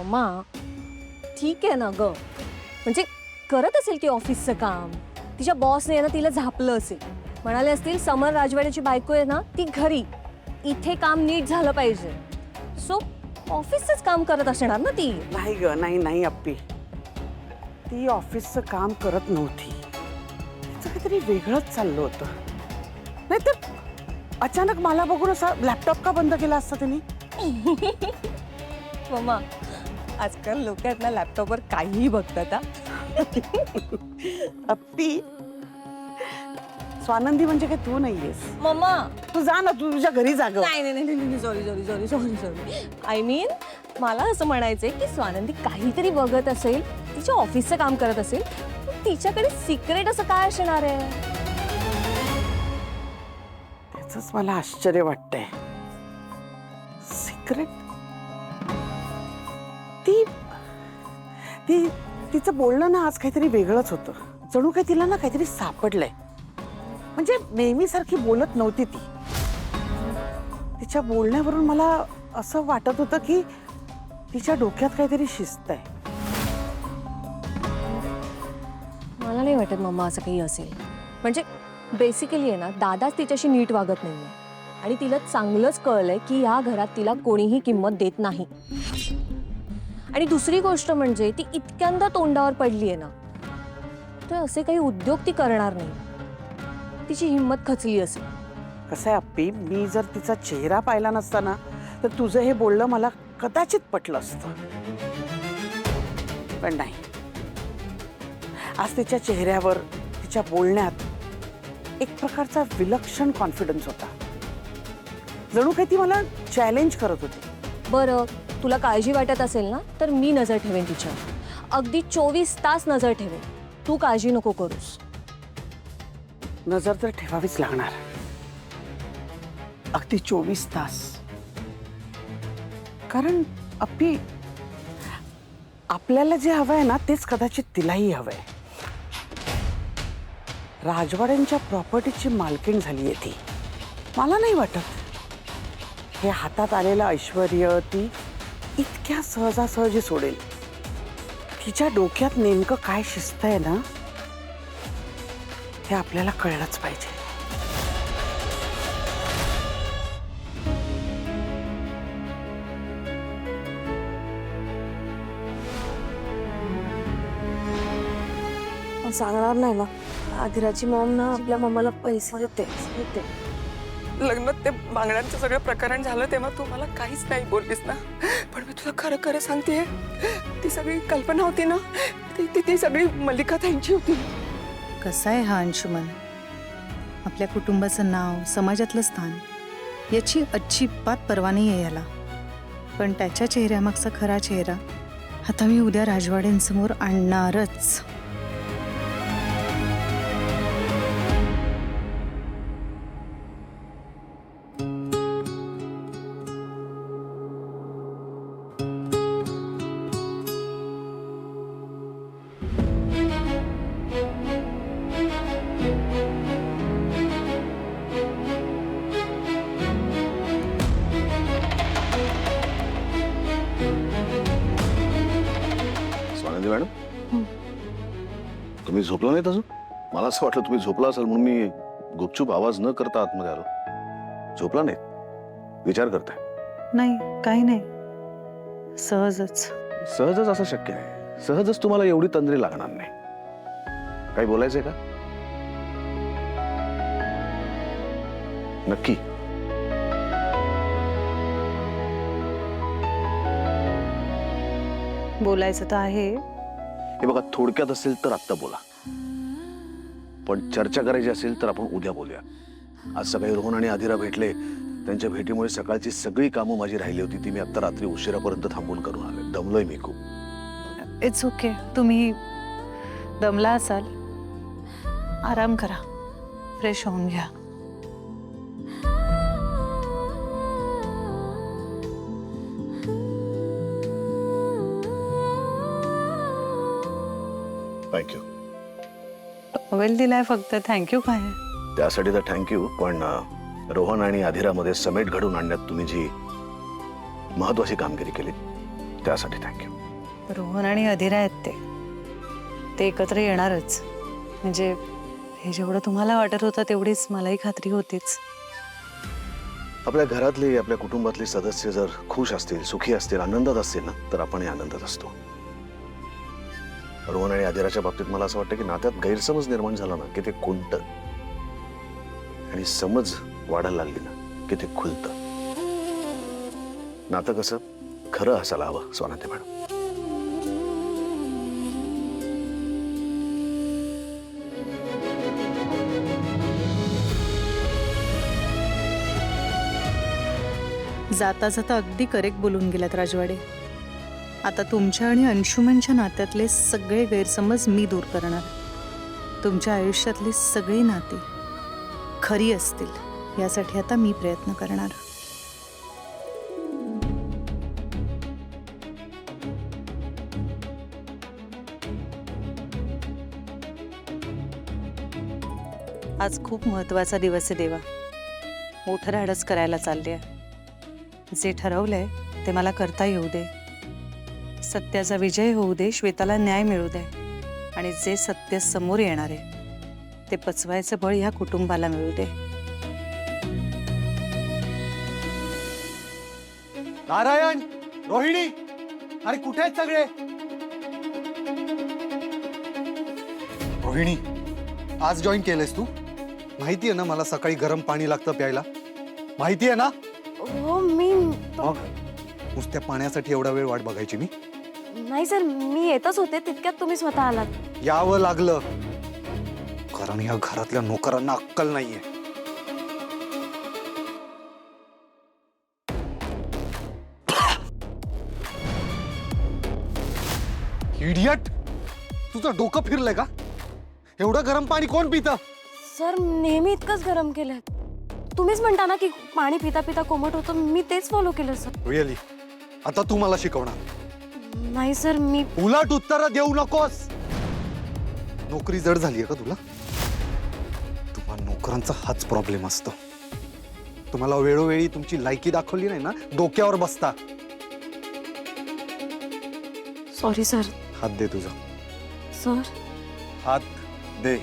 Mamma ठीक आहे ना ग, म्हणजे करत असेल ती ऑफिसचं काम, तिच्या बॉसने ना तिला झापलं असेल, म्हणाले असतील समर राजवाड्याची बायको आहे ना ती घरी, इथे काम नीट झालं पाहिजे, सो ऑफिसचंच काम करत असणार ना ती. नाही ग, नाही नाही अप्पी, ती ऑफिसचं काम करत नव्हती, तिचं काहीतरी वेगळंच चाललं होतं. नाही तर अचानक मला बघून असा लॅपटॉप का बंद केला असता तिने? मम्मा आजकाल लोक आहेत ना लॅपटॉपवर काहीही बघतात हा. अप्पी, स्वानंदी म्हणजे काय तू नाहीयेस. मम्मा तू जा ना, तू तुझ्या घरी जा गं. नाही नाही नाही नाही sorry sorry sorry sorry sorry I mean मला असं म्हणायचंय की स्वानंदी काहीतरी बघत असेल, तिच्या ऑफिसचं काम करत असेल, पण तिच्याकडे सिक्रेट असं काय असणार आहे? त्याचंच मला आश्चर्य वाटतंय. सिक्रेट? ती ती तिचं बोलणं ना आज काहीतरी वेगळंच होतं. जणू काही तिला ना काहीतरी सापडलंय. म्हणजे नेहमीसारखी बोलत नव्हती ती. तिच्या बोलण्यावरून मला असं वाटत होतं की तिच्या डोक्यात काहीतरी शिस्त आहे. मला नाही वाटत मम्मा असं काही असेल. म्हणजे बेसिकली आहे ना दादाच तिच्याशी नीट वागत नाहीये आणि तिला चांगलंच कळलंय की या घरात तिला कोणीही किंमत देत नाही. आणि दुसरी गोष्ट म्हणजे ती इतक्यांदा तोंडावर पडली आहे ना, तर असे काही उद्योग ती करणार नाही. तिची हिंमत खचली असेल. कसं आहे अप्पी, मी जर तिचा चेहरा पाहिला नसता ना तर तुझं हे बोलणं मला कदाचित पटलं असतं. पण नाही, आज तिच्या चेहऱ्यावर, तिच्या बोलण्यात एक प्रकारचा विलक्षण कॉन्फिडन्स होता. जणू काही ती मला चॅलेंज करत होती. बरं तुला काळजी वाटत असेल ना तर मी नजर ठेवेन तिच्यावर, अगदी 24 तास नजर ठेवेन. तू काळजी नको करूस. नजर तर ठेवावीच लागणार, अगदी 24 तास. कारण अप्पी, आपल्याला जे हवंय ना तेच कदाचित तिलाही हवंय. राजवाड्यांच्या प्रॉपर्टीची मालकीण झालीये ती. मला नाही वाटत हे हातात आलेलं ऐश्वर्य ती इतक्या सहजासहजी सोडेल. तिच्या डोक्यात नेमकं काय शिस्त आहे ना हे आपल्याला कळलंच पाहिजे. सांगणार नाही ना, आधिराची मॉम ना आपल्या मम्माला पैसे देते. लग्नात ते बांगड्यांचं सगळं प्रकरण झालं तेव्हा तू मला काहीच नाही बोललीस ना, पण मी तुला खरं खरं सांगतेय, ती सगळी कल्पना होती ना, ती सगळी मल्लिका ताईंची होती. कसा आहे हा अंशुमन, आपल्या कुटुंबाचं नाव, समाजातलं स्थान याची अजिबात पर्वा नाही आहे याला. पण त्याच्या चेहऱ्यामागचा खरा चेहरा आता मी उद्या राजवाड्यांसमोर आणणारच. स्वानंदी मॅडम, तुम्ही झोपला नाहीत अजून? मला असं वाटलं तुम्ही झोपला असाल म्हणून मी गुपचूप आवाज न करता आतमध्ये आलो. झोपला नाही? विचार करताय? नाही, काही नाही, सहजच. सहजच असं शक्य आहे? सहजच तुम्हाला एवढी तंद्री लागणार नाही. काही बोलायचंय का? नक्की? बोलायचं तर आहे. हे बघा, थोडक्यात असेल तर आत्ता बोला, पण चर्चा करायची असेल तर आपण उद्या बोलूया. आज सकाळी रोहन आणि आधिरा भेटले, त्यांच्या भेटीमुळे सकाळची सगळी कामं माझी राहिली होती ती मी आता रात्री उशिरापर्यंत थांबून करून आले. दमलोय मी खूप. इट्स ओके, तुम्ही दमला असाल, आराम करा, फ्रेश होऊन घ्या. थँक्यू. टॉवेल दिलाय फक्त, थँक्यू काय? त्यासाठी तर थँक्यू, पण रोहन आणि आधिरामध्ये समेट घडून आणण्यात तुम्ही जी महत्वाची कामगिरी केली त्यासाठी थँक्यू. रोहन आणि अधिरा आहेत ते एकत्र येणारच. म्हणजे हे जेवढं तुम्हाला वाटत होतं तेवढीच मलाही खात्री होतीच. आपल्या घरातले आपल्या कुटुंबातले सदस्य जर खुश असतील, सुखी असतील, आनंदात असतील ना, तर आपणही आनंदात असतो. रोहन आणि आदिराच्या बाबतीत मला असं वाटतं की नात्यात गैरसमज निर्माण झाला ना की ते खुंटतं, आणि समज वाढायला लागली ना की ते खुलतं. नातं कसं खरं असायला हवं स्वानंदी मॅडम. जाता जाता अगदी करेक्ट बोलून गेलात राजवाडे. आता तुमच्या आणि अंशुमनच्या नात्यातले सगळे गैरसमज मी दूर करणार. तुमच्या आयुष्यातली सगळी नाती खरी असतील यासाठी आता मी प्रयत्न करणार. आज खूप महत्वाचा दिवस आहे देवा. मोठं धाडस करायला चालले. जे ठरवलंय ते मला करता येऊ दे. सत्याचा विजय होऊ दे, श्वेताला न्याय मिळू दे, आणि जे सत्य समोर येणार आहे ते पचवायचं बळ ह्या कुटुंबाला मिळू दे. नारायण, रोहिणी, अरे कुठे आहेत सगळे? रोहिणी, आज जॉईन केलंयस तू? माहितीये ना मला सकाळी गरम पाणी लागतं प्यायला, माहितीये ना? हो मी मग नुसत्या पाण्यासाठी एवढा वेळ वाट बघायची मी? नाही सर, मी येतच होते तितक्यात तुम्ही स्वतः आलात. यावं लागलं कारण या घरातल्या नोकरांना अक्कल नाहीये. इडियट, तुझं डोकं फिरलंय का? एवढं गरम पाणी कोण पितं? सर नेहमी इतकंच गरम केलंय. तुम्हीच म्हणता ना की पाणी पिता पिता कोमट होतं, मी तेच फॉलो केलं सर. रिअली? आता तू मला शिकवणार? नाही सर, मी उलट उत्तर देऊ नकोस. नोकरी जड झालीये का तुला? तुम्हा नोकरांचा हाच प्रॉब्लेम असतो. तुम्हाला वेळोवेळी तुमची लायकी दाखवली नाही ना, डोक्यावर बसता. Sorry sir. हात दे तुझा. सर हात दे.